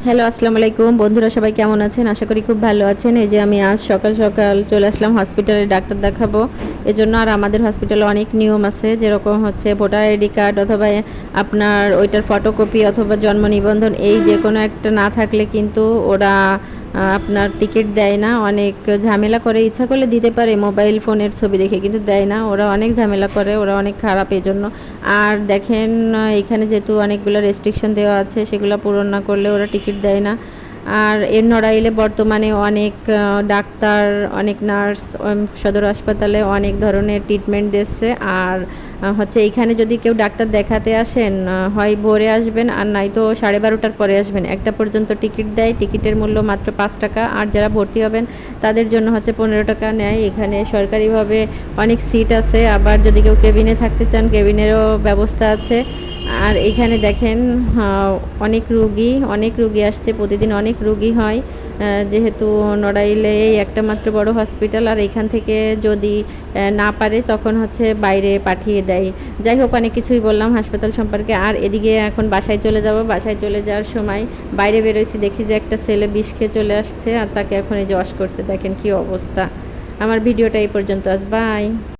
Hello, আসসালামু আলাইকুম বন্ধুরা, সবাই কেমন আছেন? আশা করি খুব ভালো আছেন। এই যে আমি আজ সকাল সকাল চলে আসলাম হসপিটালে ডাক্তার দেখাবো। এজন্য আর আমাদের হসপিটালে অনেক নিয়ম আছে, যেরকম হচ্ছে ভোটার আইডি কার্ড অথবা আপনার ওইটার ফটোকপি অথবা জন্ম নিবন্ধন, এই যে কোনো একটা না থাকলে কিন্তু ওরা আপনার টিকিট দেয় না। অনেক ঝামেলা করে, ইচ্ছা করলে দিতে পারে মোবাইল ফোনের ছবি দেখে, কিন্তু দেয় না। ওরা অনেক ঝামেলা করে, ওরা অনেক খারাপ এজন্য। আর দেখেন, এখানে যেহেতু অনেকগুলো রেস্ট্রিকশন দেওয়া আছে, সেগুলো পূরণ না করলে ওরা টিকিট দেয় না। আর এর নড়াইলে বর্তমানে অনেক ডাক্তার, অনেক নার্স সদর হাসপাতালে অনেক ধরনের ট্রিটমেন্ট দিচ্ছে। আর হচ্ছে এইখানে যদি কেউ ডাক্তার দেখাতে আসেন, হয় ভোরে আসবেন আর নয়তো 12:30টার পরে আসবেন। 1টা পর্যন্ত টিকিট দেয়, টিকিটের মূল্য মাত্র 5 টাকা। আর যারা ভর্তি হবেন তাদের জন্য হচ্ছে 15 টাকা নেয়। এখানে সরকারিভাবে অনেক সিট আছে, আবার যদি কেউ কেবিনে থাকতে চান কেবিনেরও ব্যবস্থা আছে। আর এইখানে দেখেন, অনেক রুগী আসছে, প্রতিদিন অনেক রুগী হয়। যেহেতু নড়াইলে এই একটা মাত্র বড় হসপিটাল, আর এখান থেকে যদি না পারে তখন হচ্ছে বাইরে পাঠিয়ে দেয়। যাই হোক, অনেক কিছুই বললাম হাসপাতাল সম্পর্কে। আর এদিকে এখন বাসায় চলে যাব। বাসায় চলে যাওয়ার সময় বাইরে বেরোইছি, দেখি যে একটা ছেলে বিষ খেয়ে চলে আসছে, আর তাকে এখন এই যে ওয়াশ করছে। দেখেন কি অবস্থা। আমার ভিডিওটা এই পর্যন্ত, আজ বাই।